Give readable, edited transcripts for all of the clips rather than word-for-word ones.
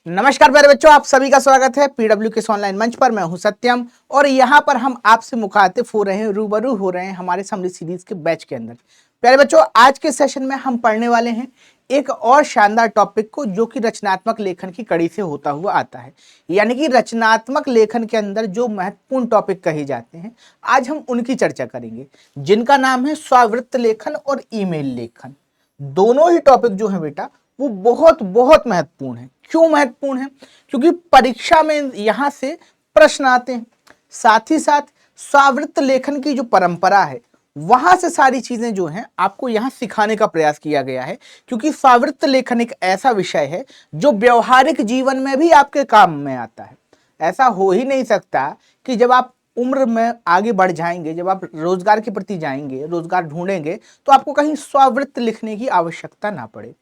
नमस्कार प्यारे बच्चों, आप सभी का स्वागत है पीडब्ल्यू के ऑनलाइन मंच पर। मैं हूं सत्यम और यहाँ पर हम आपसे मुखातिब हो रहे हैं, रूबरू हो रहे हैं हमारे समरी सीरीज के बैच के अंदर। प्यारे बच्चों, आज के सेशन में हम पढ़ने वाले हैं एक और शानदार टॉपिक को, जो कि रचनात्मक लेखन की कड़ी से होता हुआ आता है। यानी कि रचनात्मक लेखन के अंदर जो महत्वपूर्ण टॉपिक कहे जाते हैं, आज हम उनकी चर्चा करेंगे, जिनका नाम है स्वावृत्त लेखन और ईमेल लेखन। दोनों ही टॉपिक जो है बेटा, वो बहुत बहुत महत्वपूर्ण है। क्यों महत्वपूर्ण है? क्योंकि परीक्षा में यहां से प्रश्न आते हैं। साथ ही साथ स्वावृत्त लेखन की जो परंपरा है, वहां से सारी चीजें जो हैं आपको यहां सिखाने का प्रयास किया गया है। क्योंकि स्वावृत्त लेखन एक ऐसा विषय है जो व्यवहारिक जीवन में भी आपके काम में आता है। ऐसा हो ही नहीं सकता कि जब आप उम्र में आगे बढ़ जाएंगे, जब आप रोजगार के प्रति जाएंगे, रोजगार ढूंढेंगे, तो आपको कहीं स्वावृत्त लिखने की आवश्यकता ना पड़े।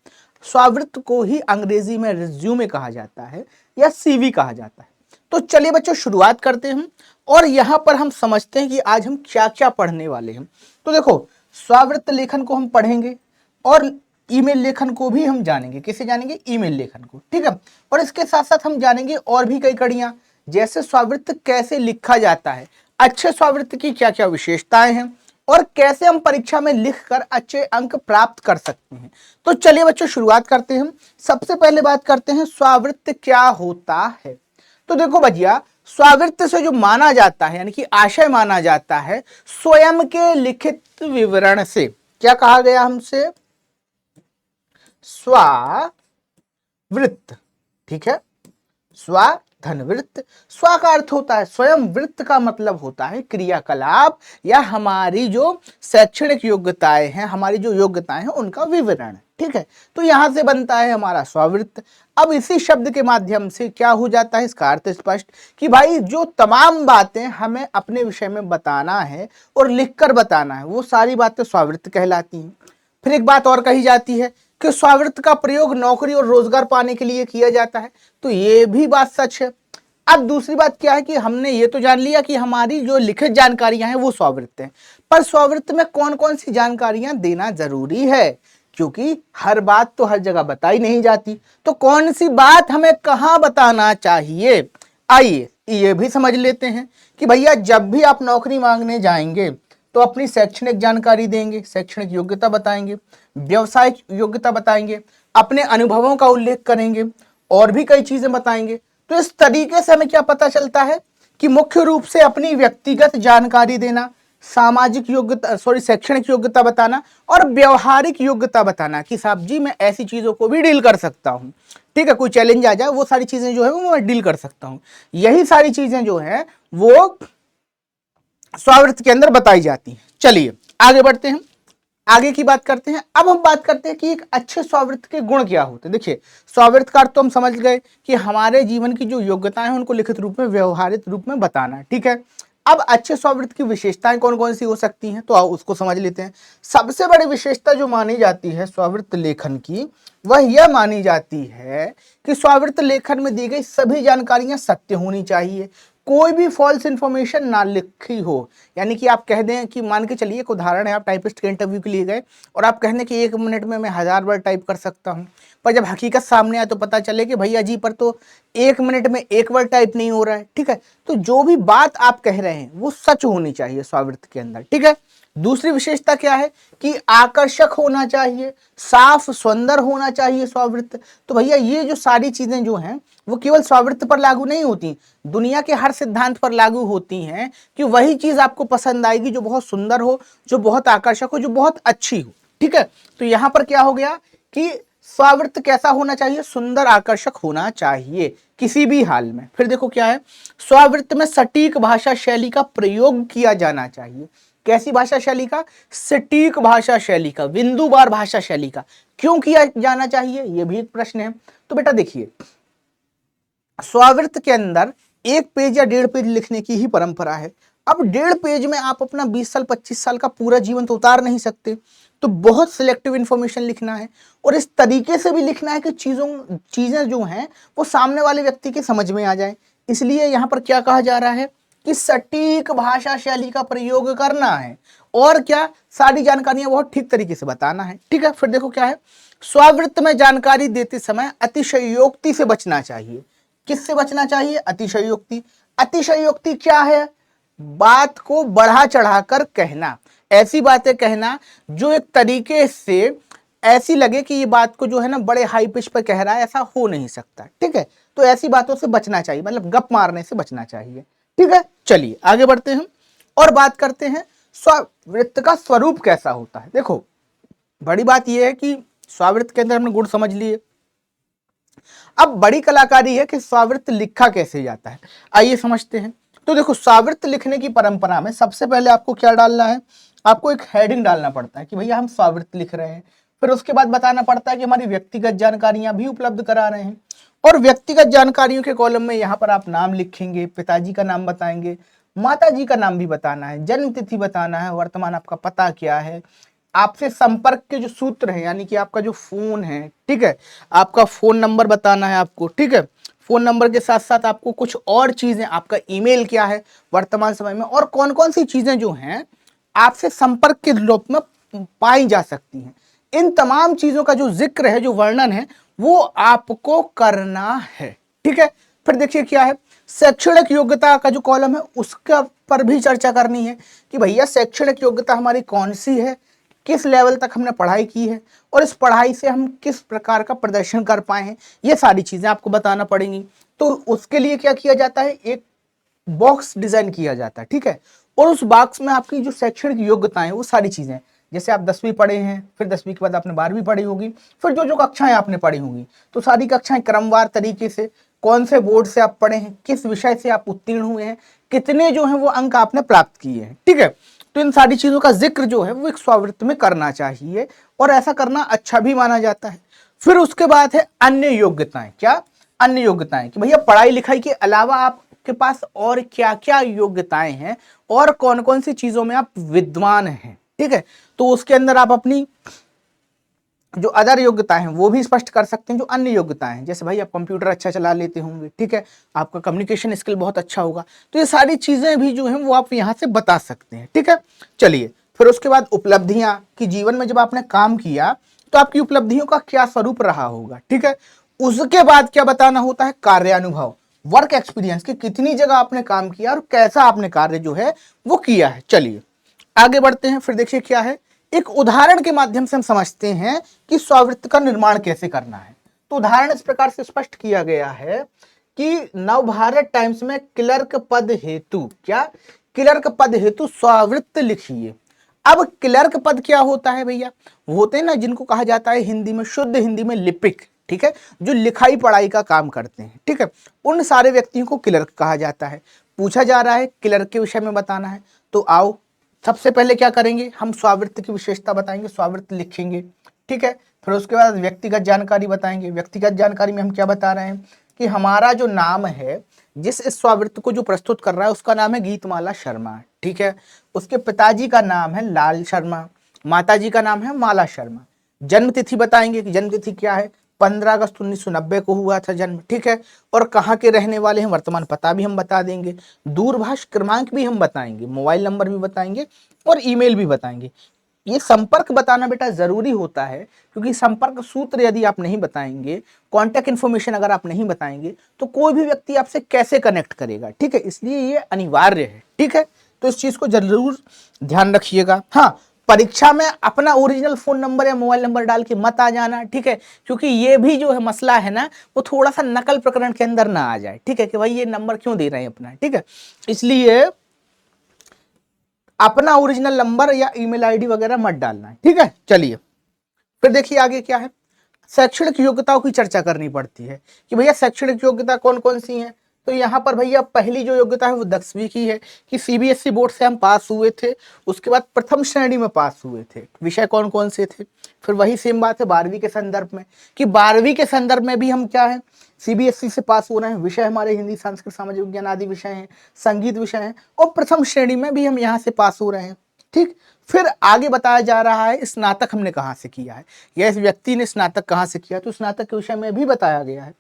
स्वावृत्त को ही अंग्रेजी में रिज्यूमे कहा जाता है या सीवी कहा जाता है। तो चलिए बच्चों, शुरुआत करते हैं और यहां पर हम समझते हैं कि आज हम क्या क्या पढ़ने वाले हैं। तो देखो, स्वावृत्त लेखन को हम पढ़ेंगे और ईमेल लेखन को भी हम जानेंगे। किसे जानेंगे? ईमेल लेखन को, ठीक है। और इसके साथ साथ हम जानेंगे और भी कई कड़ियां, जैसे स्वावृत्त कैसे लिखा जाता है, अच्छे स्वावृत्त की क्या क्या विशेषताएं हैं और कैसे हम परीक्षा में लिखकर अच्छे अंक प्राप्त कर सकते हैं। तो चलिए बच्चों, शुरुआत करते हैं। सबसे पहले बात करते हैं स्वावृत्त क्या होता है। तो देखो भैया, स्वावृत्त से जो माना जाता है, यानी कि आशय माना जाता है, स्वयं के लिखित विवरण से। क्या कहा गया हमसे? स्वावृत्त, ठीक है। स्वा धन वृत्त, स्व का अर्थ होता है स्वयं, वृत्त का मतलब होता है क्रियाकलाप या हमारी जो शैक्षणिक योग्यताएं हैं, हमारी जो योग्यताएं हैं उनका विवरण, ठीक है। तो यहां से बनता है हमारा स्वावृत्त। अब इसी शब्द के माध्यम से क्या हो जाता है, इसका अर्थ स्पष्ट कि भाई जो तमाम बातें हमें अपने विषय में बताना है और लिखकर बताना है, वो सारी बातें स्वावृत्त कहलाती हैं। फिर एक बात और कही जाती है कि स्वावृत्त का प्रयोग नौकरी और रोजगार पाने के लिए किया जाता है। तो ये भी बात सच है। अब दूसरी बात क्या है कि हमने ये तो जान लिया कि हमारी जो लिखित जानकारियां हैं वो स्वावृत्त हैं, पर स्वावृत्त में कौन कौन सी जानकारियां देना जरूरी है, क्योंकि हर बात तो हर जगह बताई नहीं जाती। तो कौन सी बात हमें कहां बताना चाहिए, आइए ये भी समझ लेते हैं कि भैया जब भी आप नौकरी मांगने जाएंगे तो अपनी शैक्षणिक जानकारी देंगे, शैक्षणिक योग्यता बताएंगे, व्यवसायिक योग्यता बताएंगे, अपने अनुभवों का उल्लेख करेंगे और भी कई चीजें बताएंगे। तो इस तरीके से हमें क्या पता चलता है कि मुख्य रूप से अपनी व्यक्तिगत जानकारी देना, सामाजिक योग्यता शैक्षणिक योग्यता बताना और व्यवहारिक योग्यता बताना कि साहब जी मैं ऐसी चीजों को भी डील कर सकता हूं, ठीक है। कोई चैलेंज आ जाए, वो सारी चीजें जो है वो मैं डील कर सकता हूं। यही सारी चीजें जो है वो स्वावृत्त के अंदर बताई जाती हैं। चलिए आगे बढ़ते हैं, आगे की बात करते हैं। अब हम बात करते हैं कि एक अच्छे स्वावृत्त के गुण क्या होते हैं। देखिए, स्वावृत्त का अर्थ तो हम समझ गए कि हमारे जीवन की जो योग्यताएं हैं उनको लिखित रूप में, व्यवहारिक रूप में बताना, ठीक है। अब अच्छे स्वावृत्त की विशेषताएं कौन कौन सी हो सकती हैं, तो आओ उसको समझ लेते हैं। सबसे बड़ी विशेषता जो मानी जाती है स्वावृत्त लेखन की, वह यह मानी जाती है कि स्वावृत्त लेखन में दी गई सभी जानकारियां सत्य होनी चाहिए, कोई भी फॉल्स इंफॉर्मेशन ना लिखी हो। यानी कि आप कह दें कि, मान के चलिए एक उदाहरण है, आप टाइपिस्ट के इंटरव्यू के लिए गए और आप कह दें कि 1 मिनट में मैं 1000 वर्ड टाइप कर सकता हूं, पर जब हकीकत सामने आए तो पता चले कि भैया जी पर तो 1 मिनट में 1 वर्ड टाइप नहीं हो रहा है, ठीक है। तो जो भी बात आप कह रहे हैं वो सच होनी चाहिए स्वावृत्त के अंदर, ठीक है। दूसरी विशेषता क्या है कि आकर्षक होना चाहिए, साफ सुंदर होना चाहिए स्वावृत्त। तो भैया ये जो सारी चीजें जो हैं वो केवल स्वावृत्त पर लागू नहीं होती, दुनिया के हर सिद्धांत पर लागू होती हैं कि वही चीज आपको पसंद आएगी जो बहुत सुंदर हो, जो बहुत आकर्षक हो, जो बहुत अच्छी हो, ठीक है। तो यहां पर क्या हो गया कि स्वावृत्त कैसा होना चाहिए? सुंदर, आकर्षक होना चाहिए किसी भी हाल में। फिर देखो क्या है, स्वावृत्त में सटीक भाषा शैली का प्रयोग किया जाना चाहिए। कैसी भाषा शैली का? सटीक भाषा शैली का, बिंदुवार भाषा शैली का। क्यों किया जाना चाहिए, यह भी एक प्रश्न है। तो बेटा देखिए, स्वावृत्त के अंदर 1 पेज या 1.5 पेज लिखने की ही परंपरा है। अब 1.5 पेज में आप अपना 20 साल 25 साल का पूरा जीवन तो उतार नहीं सकते, तो बहुत सिलेक्टिव इंफॉर्मेशन लिखना है और इस तरीके से भी लिखना है कि चीजें जो हैं वो सामने वाले व्यक्ति के समझ में आ जाए। इसलिए यहां पर क्या कहा जा रहा है कि सटीक भाषा शैली का प्रयोग करना है और क्या, सारी जानकारियां बहुत ठीक तरीके से बताना है। ठीक है, फिर देखो क्या है, स्वावृत्त में जानकारी देते समय अतिशयोक्ति से बचना चाहिए। किससे बचना चाहिए? अतिशयोक्ति। अतिशयोक्ति क्या है? बात को बढ़ा चढ़ाकर कहना, ऐसी बातें कहना जो एक तरीके से ऐसी लगे कि ये बात को जो है ना बड़े हाई पिच पर कह रहा है, ऐसा हो नहीं सकता। ठीक है, तो ऐसी बातों से बचना चाहिए, मतलब गप मारने से बचना चाहिए। ठीक है, चलिए आगे बढ़ते हैं और बात करते हैं स्वावृत्त का स्वरूप कैसा होता है। देखो, बड़ी बात यह है कि स्वावृत्त के अंदर हमने गुण समझ लिए, अब बड़ी कलाकारी है कि स्वावृत्त लिखा कैसे जाता है। आइए समझते हैं। तो देखो, स्वावृत्त लिखने की परंपरा में सबसे पहले आपको क्या डालना है? आपको एक हेडिंग डालना पड़ता है कि भैया हम स्वावृत्त लिख रहे हैं। फिर उसके बाद बताना पड़ता है कि हमारी व्यक्तिगत जानकारियां भी उपलब्ध करा रहे हैं, और व्यक्तिगत जानकारियों के कॉलम में यहाँ पर आप नाम लिखेंगे, पिताजी का नाम बताएंगे, माताजी का नाम भी बताना है, जन्म तिथि बताना है, वर्तमान आपका पता क्या है, आपसे संपर्क के जो सूत्र है यानी कि आपका जो फोन है, ठीक है, आपका फोन नंबर बताना है आपको। ठीक है, फोन नंबर के साथ साथ आपको कुछ और चीजें, आपका ईमेल क्या है वर्तमान समय में, और कौन कौन सी चीजें जो हैं आपसे संपर्क के रूप में पाई जा सकती हैं, इन तमाम चीजों का जो जिक्र है, जो वर्णन है, वो आपको करना है। ठीक है, फिर देखिए क्या है, शैक्षणिक योग्यता का जो कॉलम है उसका पर भी चर्चा करनी है कि भैया शैक्षणिक योग्यता हमारी कौन सी है, किस लेवल तक हमने पढ़ाई की है, और इस पढ़ाई से हम किस प्रकार का प्रदर्शन कर पाए हैं, ये सारी चीजें आपको बताना पड़ेंगी। तो उसके लिए क्या किया जाता है, एक बॉक्स डिजाइन किया जाता है। ठीक है, और उस बॉक्स में आपकी जो शैक्षणिक योग्यताएं, वो सारी चीजें, जैसे आप 10वीं पढ़े हैं, फिर 10वीं के बाद आपने 12वीं पढ़ी होगी, फिर जो जो कक्षाएं आपने पढ़ी होंगी, तो सारी कक्षाएं क्रमवार तरीके से, कौन से बोर्ड से आप पढ़े हैं, किस विषय से आप उत्तीर्ण हुए हैं, कितने जो हैं वो अंक आपने प्राप्त किए हैं। ठीक है, तो इन सारी चीजों का जिक्र जो है वो एक स्वावृत्त में करना चाहिए, और ऐसा करना अच्छा भी माना जाता है। फिर उसके बाद है अन्य योग्यताएं। क्या? अन्य योग्यताएं, कि भैया पढ़ाई लिखाई के अलावा आपके पास और क्या क्या योग्यताएं हैं, और कौन कौन सी चीजों में आप विद्वान हैं। ठीक है, तो उसके अंदर आप अपनी जो अदर योग्यताएं हैं वो भी स्पष्ट कर सकते हैं, जो अन्य योग्यताएं हैं, जैसे भाई आप कंप्यूटर अच्छा चला लेते होंगे, ठीक है, आपका कम्युनिकेशन स्किल बहुत अच्छा होगा, तो ये सारी चीजें भी जो हैं वो आप यहाँ से बता सकते हैं। ठीक है, चलिए फिर उसके बाद उपलब्धियां, कि जीवन में जब आपने काम किया तो आपकी उपलब्धियों का क्या स्वरूप रहा होगा। ठीक है, उसके बाद क्या बताना होता है, कार्यानुभव, वर्क एक्सपीरियंस, कि कितनी जगह आपने काम किया और कैसा आपने कार्य जो है वो किया है। चलिए आगे बढ़ते हैं। फिर देखिए क्या है, एक उदाहरण के माध्यम से हम समझते हैं कि स्वावृत्त का निर्माण कैसे करना है। तो उदाहरण इस प्रकार से स्पष्ट किया गया है कि नवभारत टाइम्स में क्लर्क पद हेतु, क्या, क्लर्क पद हेतु स्वावृत्त लिखिए। अब क्लर्क पद क्या होता है भैया? वो होते हैं ना जिनको कहा जाता है हिंदी में, शुद्ध हिंदी में लिपिक। ठीक है, जो लिखाई पढ़ाई का काम करते हैं। ठीक है, उन सारे व्यक्तियों को क्लर्क कहा जाता है। पूछा जा रहा है क्लर्क के विषय में बताना है, तो आओ सबसे पहले क्या करेंगे, हम स्वावृत्त की विशेषता बताएंगे, स्वावृत्त लिखेंगे। ठीक है, फिर उसके बाद व्यक्तिगत जानकारी बताएंगे। व्यक्तिगत जानकारी में हम क्या बता रहे हैं कि हमारा जो नाम है, जिस इस स्वावृत्त को जो प्रस्तुत कर रहा है उसका नाम है गीतमाला शर्मा। ठीक है, उसके पिताजी का नाम है लाल शर्मा, माताजी का नाम है माला शर्मा। जन्म तिथि बताएंगे कि जन्म तिथि क्या है, 15 अगस्त 1990 को हुआ था जन्म। ठीक है, और कहाँ के रहने वाले हैं, वर्तमान पता भी हम बता देंगे, दूरभाष क्रमांक भी हम बताएंगे, मोबाइल नंबर भी बताएंगे, और ईमेल भी बताएंगे। ये संपर्क बताना बेटा जरूरी होता है, क्योंकि संपर्क सूत्र यदि आप नहीं बताएंगे, कॉन्टैक्ट इन्फॉर्मेशन अगर आप नहीं बताएंगे, तो कोई भी व्यक्ति आपसे कैसे कनेक्ट करेगा। ठीक है, इसलिए ये अनिवार्य है। ठीक है, तो इस चीज को जरूर ध्यान रखिएगा। हाँ, परीक्षा में अपना ओरिजिनल फोन नंबर या मोबाइल नंबर डाल के मत आ जाना। ठीक है, क्योंकि ये भी जो है मसला है ना, वो थोड़ा सा नकल प्रकरण के अंदर ना आ जाए। ठीक है, कि भाई ये नंबर क्यों दे रहे हैं अपना। ठीक है, इसलिए अपना ओरिजिनल नंबर या ईमेल आईडी वगैरह मत डालना है। ठीक है, चलिए फिर देखिए आगे क्या है, शैक्षणिक योग्यताओं की चर्चा करनी पड़ती है कि भैया शैक्षणिक योग्यता कौन कौन सी हैं। तो यहाँ पर भैया पहली जो योग्यता है वो 10वीं की है, कि सीबीएसई बोर्ड से हम पास हुए थे। उसके बाद प्रथम श्रेणी में पास हुए थे। विषय कौन कौन से थे? फिर वही सेम बात है 12वीं के संदर्भ में, कि 12वीं के संदर्भ में भी हम क्या है, सीबीएसई से पास हो रहे हैं। विषय हमारे हिंदी, संस्कृत, सामाजिक विज्ञान आदि विषय हैं, संगीत विषय हैं, और प्रथम श्रेणी में भी हम यहाँ से पास हो रहे हैं। ठीक, फिर आगे बताया जा रहा है स्नातक हमने कहाँ से किया है, या इस व्यक्ति ने स्नातक कहाँ से किया, तो स्नातक के विषय में भी बताया गया है।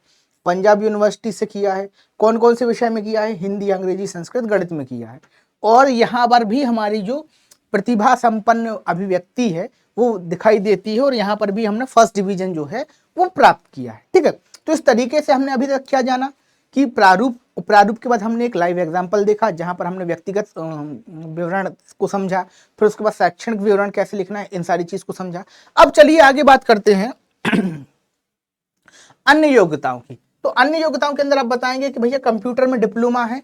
पंजाब यूनिवर्सिटी से किया है। कौन कौन से विषय में किया है? हिंदी, अंग्रेजी, संस्कृत, गणित में किया है। और यहाँ पर भी हमारी जो प्रतिभा संपन्न अभिव्यक्ति है वो दिखाई देती है, और यहाँ पर भी हमने फर्स्ट डिवीजन जो है वो प्राप्त किया है। ठीक है, तो इस तरीके से हमने अभी तक क्या जाना कि प्रारूप के बाद हमने एक लाइव एग्जाम्पल देखा जहां पर हमने व्यक्तिगत विवरण को समझा, फिर उसके बाद शैक्षणिक विवरण कैसे लिखना है, इन सारी चीज को समझा। अब चलिए आगे बात करते हैं अन्य योग्यताओं की। तो अन्य योग्यताओं के अंदर आप बताएंगे कि भैया कंप्यूटर में डिप्लोमा है।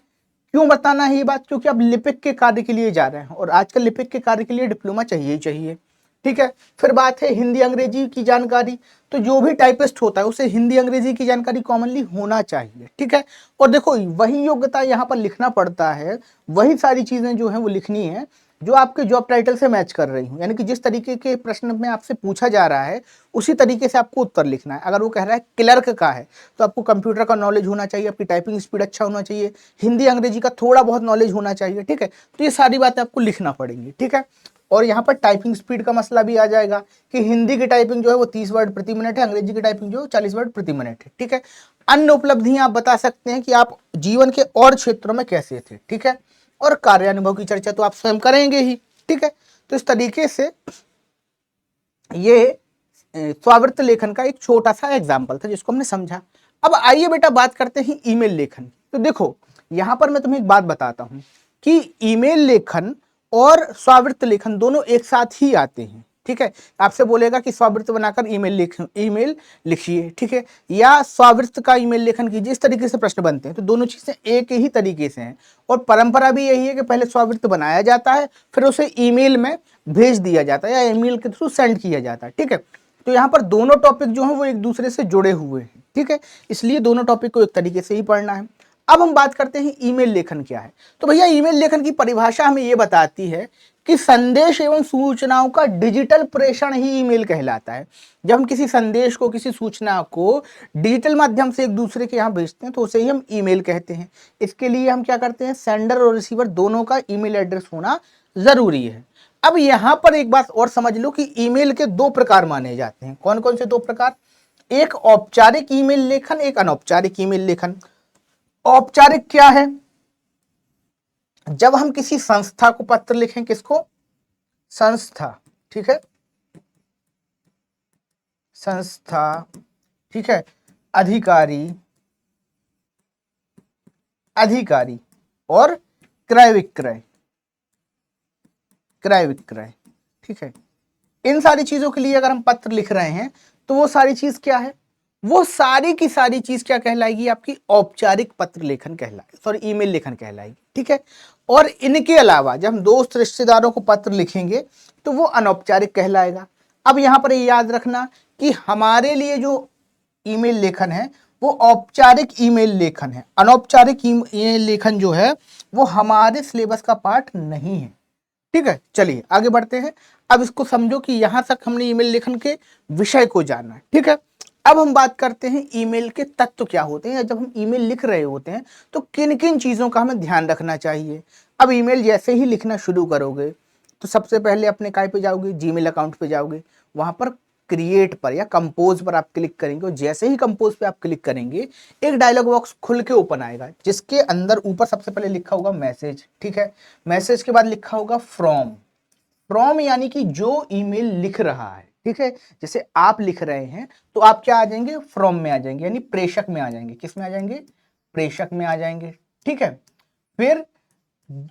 क्यों बताना है ये बात? क्योंकि आप लिपिक के कार्य के लिए जा रहे हैं और आजकल लिपिक के कार्य के लिए डिप्लोमा चाहिए ही चाहिए। ठीक है, फिर बात है हिंदी अंग्रेजी की जानकारी। तो जो भी टाइपिस्ट होता है उसे हिंदी अंग्रेजी की जानकारी कॉमनली होना चाहिए। ठीक है, और देखो वही योग्यता यहाँ पर लिखना पड़ता है, वही सारी चीजें जो है वो लिखनी है जो आपके जॉब टाइटल से मैच कर रही हूँ, यानी कि जिस तरीके के प्रश्न में आपसे पूछा जा रहा है उसी तरीके से आपको उत्तर लिखना है। अगर वो कह रहा है क्लर्क का है तो आपको कंप्यूटर का नॉलेज होना चाहिए, आपकी टाइपिंग स्पीड अच्छा होना चाहिए, हिंदी अंग्रेजी का थोड़ा बहुत नॉलेज होना चाहिए। ठीक है, तो ये सारी बातें आपको लिखना पड़ेंगी। ठीक है, और यहाँ पर टाइपिंग स्पीड का मसला भी आ जाएगा कि हिंदी की टाइपिंग जो है वो 30 वर्ड प्रति मिनट है, अंग्रेजी की टाइपिंग जो है 40 वर्ड प्रति मिनट है। ठीक है, अन्य उपलब्धियां आप बता सकते हैं कि आप जीवन के और क्षेत्रों में कैसे थे। ठीक है, और कार्यानुभव की चर्चा तो आप स्वयं करेंगे ही। ठीक है, तो इस तरीके से ये स्वावृत्त लेखन का एक छोटा सा एग्जाम्पल था जिसको हमने समझा। अब आइए बेटा बात करते हैं ईमेल लेखन। तो देखो यहां पर मैं तुम्हें एक बात बताता हूं कि ईमेल लेखन और स्वावृत्त लेखन दोनों एक साथ ही आते हैं। ठीक है, आपसे बोलेगा कि स्वावृत्त बनाकर ईमेल लिखिए। ठीक है, या स्वावृत्त का ईमेल लेखन कीजिए, इस तरीके से प्रश्न बनते हैं। तो दोनों चीजें एक ही तरीके से हैं और परंपरा भी यही है कि पहले स्वावृत्त बनाया जाता है फिर उसे ईमेल में भेज दिया जाता है या ईमेल के थ्रू सेंड किया जाता है। ठीक है, तो यहाँ पर दोनों टॉपिक जो हैं वो एक दूसरे से जुड़े हुए हैं। ठीक है, इसलिए दोनों टॉपिक को एक तरीके से ही पढ़ना है। अब हम बात करते हैं ईमेल लेखन क्या है। तो भैया ईमेल लेखन की परिभाषा हमें ये बताती है कि संदेश एवं सूचनाओं का डिजिटल प्रेषण ही ईमेल कहलाता है। जब हम किसी संदेश को, किसी सूचना को डिजिटल माध्यम से एक दूसरे के यहाँ भेजते हैं तो उसे ही हम ईमेल कहते हैं। इसके लिए हम क्या करते हैं, सेंडर और रिसीवर दोनों का ईमेल एड्रेस होना जरूरी है। अब यहां पर एक बात और समझ लो कि ईमेल के दो प्रकार माने जाते हैं। कौन कौन से दो प्रकार? एक औपचारिक ईमेल लेखन, एक अनौपचारिक ईमेल लेखन। औपचारिक क्या है? जब हम किसी संस्था को पत्र लिखें, किसको? संस्था। ठीक है, संस्था। ठीक है, अधिकारी और क्रय विक्रय। ठीक है, इन सारी चीजों के लिए अगर हम पत्र लिख रहे हैं तो वो सारी चीज क्या है? वो सारी की सारी चीज क्या कहलाएगी? आपकी औपचारिक पत्र लेखन कहलाएगी, सॉरी ईमेल लेखन कहलाएगी। ठीक है, और इनके अलावा जब हम दोस्त रिश्तेदारों को पत्र लिखेंगे तो वो अनौपचारिक कहलाएगा। अब यहां पर याद रखना कि हमारे लिए जो ईमेल लेखन है वो औपचारिक ईमेल लेखन है, अनौपचारिक ईमेल लेखन जो है वो हमारे सिलेबस का पार्ट नहीं है। ठीक है, चलिए आगे बढ़ते हैं। अब इसको समझो कि यहां तक हमने ईमेल लेखन के विषय को जाना है। ठीक है, अब हम बात करते हैं ईमेल के तत्व क्या होते हैं। जब हम ईमेल लिख रहे होते हैं तो किन किन चीजों का हमें ध्यान रखना चाहिए। अब ईमेल जैसे ही लिखना शुरू करोगे तो सबसे पहले अपने काय पे जाओगे, जीमेल अकाउंट पे जाओगे, वहां पर क्रिएट पर या कंपोज पर आप क्लिक करेंगे और जैसे ही कंपोज पे आप क्लिक करेंगे एक डायलॉग बॉक्स खुल के ओपन आएगा जिसके अंदर ऊपर सबसे पहले लिखा होगा मैसेज। ठीक है, मैसेज के बाद लिखा होगा फ्रॉम यानी कि जो ईमेल लिख रहा है। ठीक है, जैसे आप लिख रहे हैं तो आप क्या आ जाएंगे? फ्रॉम में आ जाएंगे, यानी प्रेषक में आ जाएंगे। किस में आ जाएंगे? प्रेषक में आ जाएंगे। ठीक है, फिर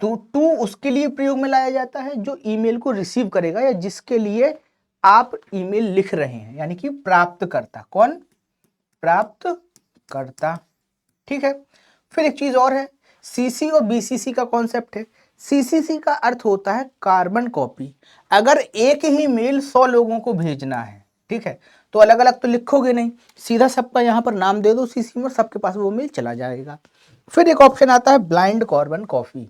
टू उसके लिए प्रयोग में लाया जाता है जो ईमेल को रिसीव करेगा या जिसके लिए आप ईमेल लिख रहे हैं, यानी कि प्राप्तकर्ता। कौन? प्राप्तकर्ता। ठीक है, फिर एक चीज और है, सीसी और बीसीसी का कॉन्सेप्ट है। सीसीसी का अर्थ होता है कार्बन कॉपी। अगर एक ही मेल 100 लोगों को भेजना है, ठीक है, तो अलग अलग तो लिखोगे नहीं, सीधा सबका यहां पर नाम दे दो सीसी में, सबके पास वो मेल चला जाएगा। फिर एक ऑप्शन आता है ब्लाइंड कार्बन कॉपी।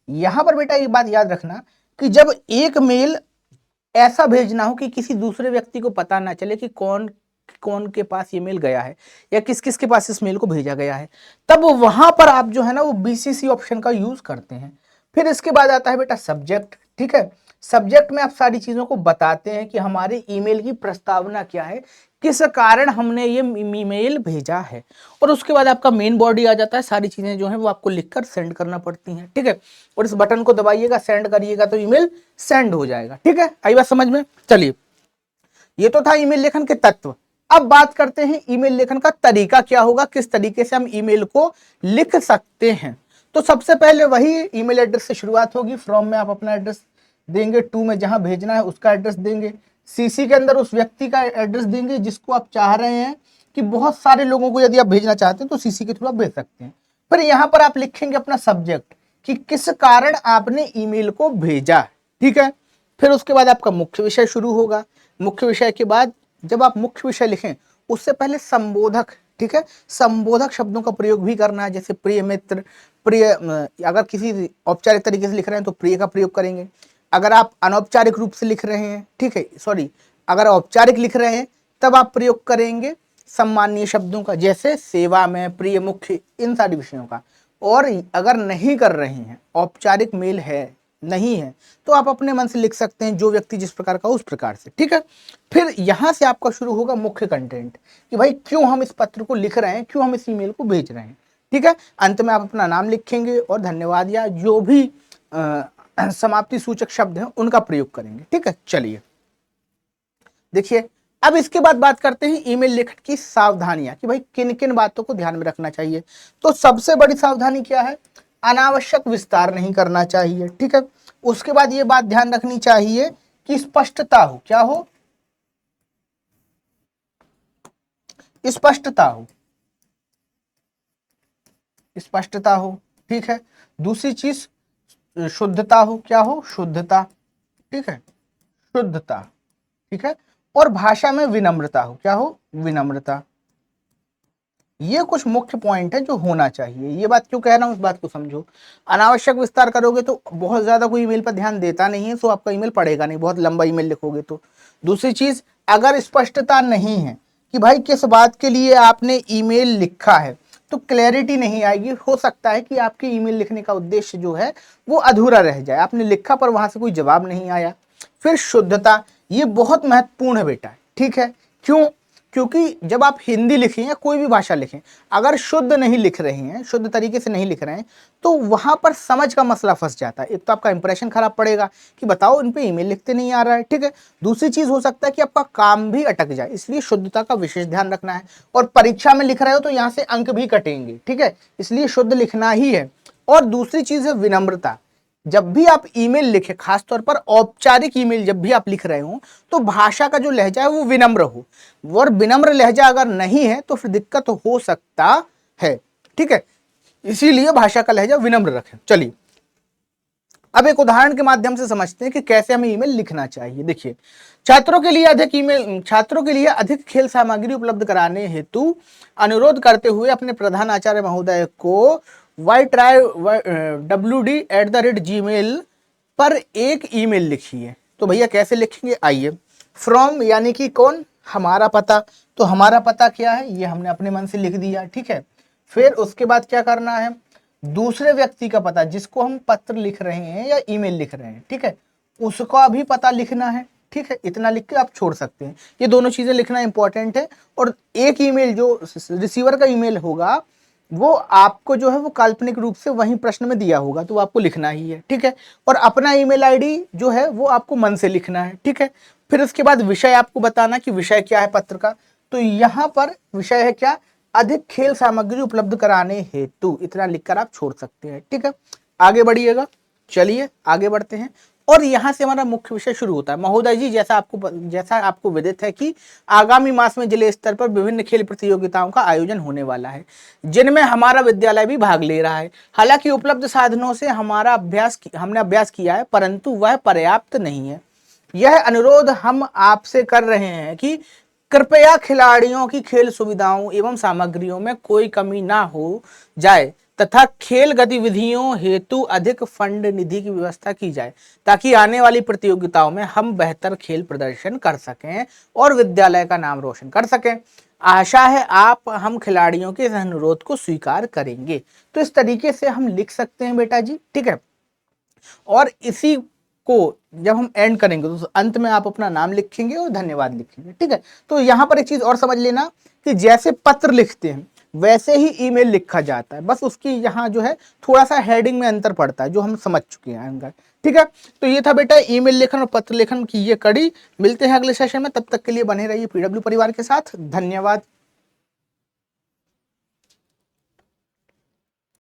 यहां पर बेटा एक बात याद रखना कि जब एक मेल ऐसा भेजना हो कि किसी दूसरे व्यक्ति को पता ना चले कि कौन कौन के पास ये मेल गया है या किस किस के पास इस मेल को भेजा गया है, तब वहां पर आप जो है ना वो बीसीसी ऑप्शन का यूज करते हैं। फिर इसके बाद आता है बेटा सब्जेक्ट। ठीक है, सब्जेक्ट में आप सारी चीजों को बताते हैं कि हमारे ईमेल की प्रस्तावना क्या है, किस कारण हमने ये ईमेल भेजा है, और उसके बाद आपका मेन बॉडी आ जाता है। सारी चीजें जो है वो आपको लिखकर सेंड करना पड़ती हैं, ठीक है। और इस बटन को दबाइएगा, सेंड करिएगा तो ईमेल सेंड हो जाएगा, ठीक है। आई बात समझ में? चलिए, ये तो था ईमेल लेखन के तत्व। अब बात करते हैं ईमेल लेखन का तरीका क्या होगा, किस तरीके से हम ईमेल को लिख सकते हैं। तो सबसे पहले वही ईमेल एड्रेस से शुरुआत होगी। फ्रॉम में आप अपना एड्रेस देंगे, टू में जहां भेजना है उसका एड्रेस देंगे, सीसी के अंदर उस व्यक्ति का एड्रेस देंगे जिसको आप चाह रहे हैं कि बहुत सारे लोगों को यदि आप भेजना चाहते हैं तो सीसी के थ्रू आप भेज सकते हैं। फिर यहां पर आप लिखेंगे अपना सब्जेक्ट कि किस कारण आपने ईमेल को भेजा, ठीक है। फिर उसके बाद आपका मुख्य विषय शुरू होगा। मुख्य विषय के बाद जब आप मुख्य विषय लिखें उससे पहले संबोधक, ठीक है, संबोधक शब्दों का प्रयोग भी करना है। जैसे प्रिय मित्र, प्रिय, अगर किसी औपचारिक तरीके से लिख रहे हैं तो प्रिय का प्रयोग करेंगे। अगर आप अनौपचारिक रूप से लिख रहे हैं, ठीक है, सॉरी, अगर औपचारिक लिख रहे हैं तब आप प्रयोग करेंगे सम्मानीय शब्दों का, जैसे सेवा में, प्रिय, मुख्य, इन सारी विषयों का। और अगर नहीं कर रहे हैं, औपचारिक मेल है, नहीं है, तो आप अपने मन से लिख सकते हैं, जो व्यक्ति जिस प्रकार का उस प्रकार से, ठीक है। फिर यहां से आपका शुरू होगा मुख्य कंटेंट कि भाई क्यों हम इस पत्र को लिख रहे हैं, क्यों हम इस ईमेल को भेज रहे हैं, ठीक है। अंत में आप अपना नाम लिखेंगे और धन्यवाद या जो भी समाप्ति सूचक शब्द हैं उनका प्रयोग करेंगे, ठीक है। चलिए देखिए, अब इसके बाद बात करते हैं ईमेल लेखन की सावधानियां कि भाई किन किन बातों को ध्यान में रखना चाहिए। तो सबसे बड़ी सावधानी क्या है? अनावश्यक विस्तार नहीं करना चाहिए, ठीक है। उसके बाद ये बात ध्यान रखनी चाहिए कि स्पष्टता हो, क्या हो? स्पष्टता हो, स्पष्टता हो, ठीक है। दूसरी चीज शुद्धता हो, क्या हो? शुद्धता, ठीक है, शुद्धता, ठीक है। और भाषा में विनम्रता हो, क्या हो? विनम्रता। ये कुछ मुख्य पॉइंट है जो होना चाहिए। ये बात क्यों कह रहा हूं, इस बात को समझो। अनावश्यक विस्तार करोगे तो बहुत ज्यादा कोई ईमेल पर ध्यान देता नहीं है, तो आपका ईमेल पढ़ेगा नहीं, बहुत लंबा ईमेल लिखोगे तो। दूसरी चीज, अगर स्पष्टता नहीं है कि भाई किस बात के लिए आपने ईमेल लिखा है, तो क्लैरिटी नहीं आएगी। हो सकता है कि आपके ईमेल लिखने का उद्देश्य जो है वो अधूरा रह जाए, आपने लिखा पर वहां से कोई जवाब नहीं आया। फिर शुद्धता, ये बहुत महत्वपूर्ण है बेटा, ठीक है। क्यों? क्योंकि जब आप हिंदी लिखें या कोई भी भाषा लिखें, अगर शुद्ध नहीं लिख रहे हैं, शुद्ध तरीके से नहीं लिख रहे हैं, तो वहां पर समझ का मसला फंस जाता है। एक तो आपका इंप्रेशन खराब पड़ेगा कि बताओ इन पे ईमेल लिखते नहीं आ रहा है, ठीक है। दूसरी चीज हो सकता है कि आपका काम भी अटक जाए, इसलिए शुद्धता का विशेष ध्यान रखना है। और परीक्षा में लिख रहे हो तो यहाँ से अंक भी कटेंगे, ठीक है, इसलिए शुद्ध लिखना ही है। और दूसरी चीज है विनम्रता। जब भी आप ईमेल लिखें, खासतौर पर औपचारिक ईमेल जब भी आप लिख रहे हो, तो भाषा का जो लहजा है वो विनम्र हो। और विनम्र लहजा अगर नहीं है तो फिर दिक्कत हो सकता है, ठीक है। इसीलिए भाषा का लहजा विनम्र रखें। चलिए, अब एक उदाहरण के माध्यम से समझते हैं कि कैसे हमें ईमेल लिखना चाहिए। देखिए, छात्रों के लिए अधिक खेल सामग्री उपलब्ध कराने हेतु अनुरोध करते हुए अपने प्रधान आचार्य महोदय को ytry@gmail पर एक ईमेल लिखिए। तो भैया कैसे लिखेंगे, आइए। फ्रॉम यानी कि कौन? हमारा पता। तो हमारा पता क्या है, ये हमने अपने मन से लिख दिया, ठीक है। फिर उसके बाद क्या करना है? दूसरे व्यक्ति का पता, जिसको हम पत्र लिख रहे हैं या ईमेल लिख रहे हैं, ठीक है, उसका भी पता लिखना है, ठीक है। इतना लिख के आप छोड़ सकते हैं। ये दोनों चीजें लिखना इंपॉर्टेंट है। और एक ईमेल जो रिसीवर का ईमेल होगा वो आपको जो है वो काल्पनिक रूप से वहीं प्रश्न में दिया होगा, तो वो आपको लिखना ही है, ठीक है। और अपना ईमेल आईडी जो है वो आपको मन से लिखना है, ठीक है। फिर उसके बाद विषय आपको बताना कि विषय क्या है पत्र का। तो यहाँ पर विषय है क्या? अधिक खेल सामग्री उपलब्ध कराने हेतु। इतना लिखकर आप छोड़ सकते हैं, ठीक है। आगे बढ़िएगा, चलिए आगे बढ़ते हैं। और यहां से हमारा मुख्य विषय शुरू होता है। महोदय जी, जैसा आपको विदित है कि आगामी मास में जिले स्तर पर विभिन्न खेल प्रतियोगिताओं का आयोजन होने वाला है, जिनमें हमारा विद्यालय भी भाग ले रहा है। हालांकि उपलब्ध साधनों से हमने अभ्यास किया है, परंतु वह पर्याप्त नहीं है। यह अनुरोध हम आपसे कर रहे हैं कि कृपया खिलाड़ियों की खेल सुविधाओं एवं सामग्रियों में कोई कमी ना हो जाए तथा खेल गतिविधियों हेतु अधिक फंड निधि की व्यवस्था की जाए, ताकि आने वाली प्रतियोगिताओं में हम बेहतर खेल प्रदर्शन कर सकें और विद्यालय का नाम रोशन कर सकें। आशा है आप हम खिलाड़ियों के इस अनुरोध को स्वीकार करेंगे। तो इस तरीके से हम लिख सकते हैं बेटा जी, ठीक है। और इसी को जब हम एंड करेंगे तो अंत में आप अपना नाम लिखेंगे और धन्यवाद लिखेंगे, ठीक है। तो यहाँ पर एक चीज और समझ लेना कि जैसे पत्र लिखते हैं वैसे ही ईमेल लिखा जाता है, बस उसकी यहाँ जो है थोड़ा सा हेडिंग में अंतर पड़ता है जो हम समझ चुके हैं अंदर, ठीक है। तो ये था बेटा ईमेल लेखन और पत्र लेखन की ये कड़ी। मिलते हैं अगले सेशन में, तब तक के लिए बने रहिए पीडब्ल्यू परिवार के साथ। धन्यवाद।